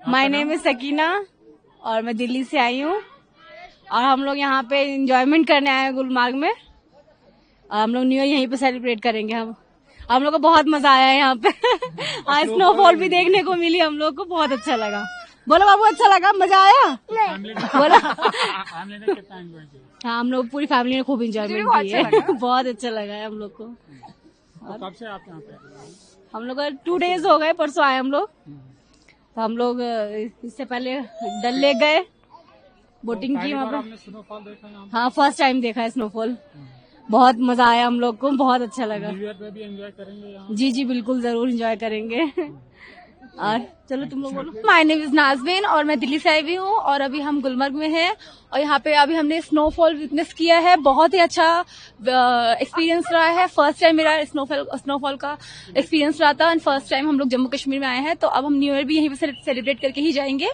My name is Sakina और मैं दिल्ली से आई हूँ और हम लोग यहाँ पे एंजॉयमेंट करने आए हैं गुलमर्ग में और हम लोग न्यू ईयर यहीं पे सेलिब्रेट करेंगे। हम लोग को बहुत मजा आया है यहाँ पे। आज स्नोफॉल भी देखने को मिली, हम लोग को बहुत अच्छा लगा। बोलो बाबू, अच्छा लगा, मजा आया? बोलो। हाँ, हम लोग पूरी फैमिली ने खूब एंजॉयमेंट की है। बहुत अच्छा लगा है हम लोग को। कब से आप यहाँ पे? हम लोग 2 days हो गए, परसों आए हम लोग। तो हम लोग इससे पहले डल लेक गए, बोटिंग की वहाँ पे। स्नोफॉल देखा यहाँ? हाँ, फर्स्ट टाइम देखा है स्नोफॉल। बहुत मजा आया हम लोग को, बहुत अच्छा लगा। न्यू ईयर पे भी एंजॉय करेंगे यहाँ? जी जी बिल्कुल, जरूर एंजॉय करेंगे। और चलो तुम लोग बोलो। माय नेम इज नाज़मीन और मैं दिल्ली से आई हुई हूँ और अभी हम गुलमर्ग में हैं और यहाँ पे अभी हमने स्नोफॉल विटनेस किया है। बहुत ही अच्छा एक्सपीरियंस रहा है। फर्स्ट टाइम मेरा स्नोफॉल का एक्सपीरियंस रहा था एंड फर्स्ट टाइम हम लोग जम्मू कश्मीर में आए हैं। तो अब हम न्यू ईयर भी यहीं पे सेलिब्रेट करके ही जाएंगे।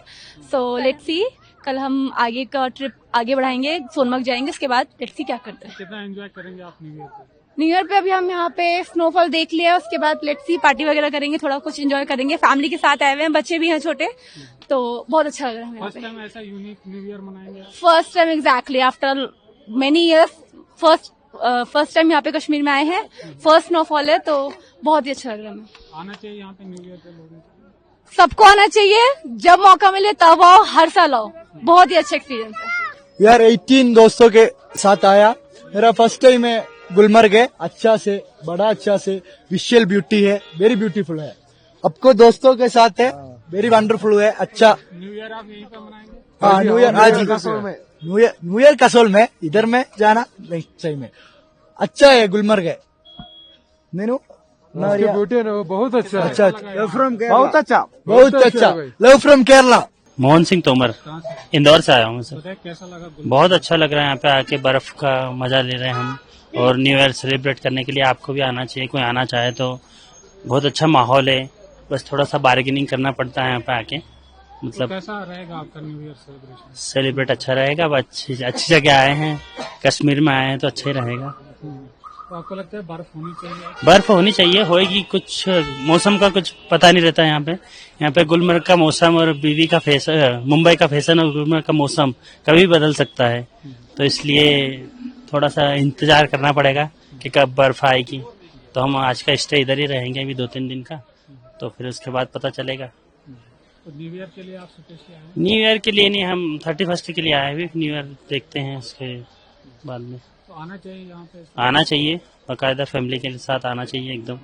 सो लेट्स सी, कल हम आगे का ट्रिप आगे बढ़ाएंगे, सोनमर्ग जाएंगे। इसके बाद लेट्स सी क्या करते हैं। कितना एंजॉय करेंगे आप न्यू ईयर पे? न्यू ईयर पे अभी हम यहाँ पे स्नोफॉल देख लिया, उसके बाद लेट्स सी पार्टी वगैरह करेंगे, थोड़ा कुछ एंजॉय करेंगे। फैमिली के साथ आए हुए हैं, बच्चे भी हैं छोटे, तो बहुत अच्छा लग रहा है। फर्स्ट टाइम ऐसा यूनिक न्यू ईयर मनाएंगे? First time exactly after many years first time यहाँ पे कश्मीर में आए हैं। फर्स्ट स्नोफॉल है तो बहुत ही अच्छा लग रहा है। आना चाहिए यहाँ पे न्यू ईयर पे लोगों को? सबको आना चाहिए, जब मौका मिले तब आओ, हर साल आओ। बहुत ही अच्छा एक्सपीरियंस है। यार 18 दोस्तों के साथ आया, मेरा फर्स्ट टाइम है गुलमर्ग है। अच्छा से बड़ा अच्छा से विजुअल ब्यूटी है, वेरी ब्यूटीफुल है। आपको दोस्तों के साथ है, वेरी वंडरफुल है। अच्छा न्यू ईयर आप यहीं पे मनाएंगे? हाँ, न्यू ईयर आज न्यू ईयर कसोल में, इधर में जाना नेक्स्ट टाइम है। अच्छा है गुलमर्ग है। मीनू ब्यूटी है ना, वो बहुत अच्छा है। अच्छा, बहुत अच्छा, बहुत अच्छा। Love from Kerala. मोहन सिंह तोमर, इंदौर से आया हूँ सर। कैसा लगा? बहुत अच्छा लग रहा है यहाँ पे आके, बर्फ का मजा ले रहे हैं हम और न्यू ईयर सेलिब्रेट करने के लिए आपको भी आना चाहिए, कोई आना चाहे तो। बहुत अच्छा माहौल है, बस थोड़ा सा बार्गेनिंग करना पड़ता है यहाँ पे आके। मतलब कैसा रहेगा आपका न्यू ईयर सेलिब्रेशन? सेलिब्रेट अच्छा रहेगा। अब अच्छी जगह आए हैं, कश्मीर में आए हैं तो अच्छा ही रहेगा। तो आपको लगता है बर्फ होनी चाहिए? बर्फ होनी चाहिए, होएगी। कुछ मौसम का कुछ पता नहीं रहता यहाँ पे गुलमर्ग का मौसम और बीवी का फैशन, मुंबई का फैशन और गुलमर्ग का मौसम कभी बदल सकता है। तो इसलिए थोड़ा सा इंतजार करना पड़ेगा कि कब बर्फ आएगी। तो हम आज का स्टे इधर ही रहेंगे अभी 2-3 दिन का, तो फिर उसके बाद पता चलेगा। तो न्यू ईयर के लिए आप स्पेशली आए? न्यू ईयर के लिए नहीं, हम 31 के लिए आए हुए। न्यू ईयर देखते हैं उसके बाद में। तो आना चाहिए यहाँ पे? आना चाहिए, बाकायदा फैमिली के साथ आना चाहिए एकदम।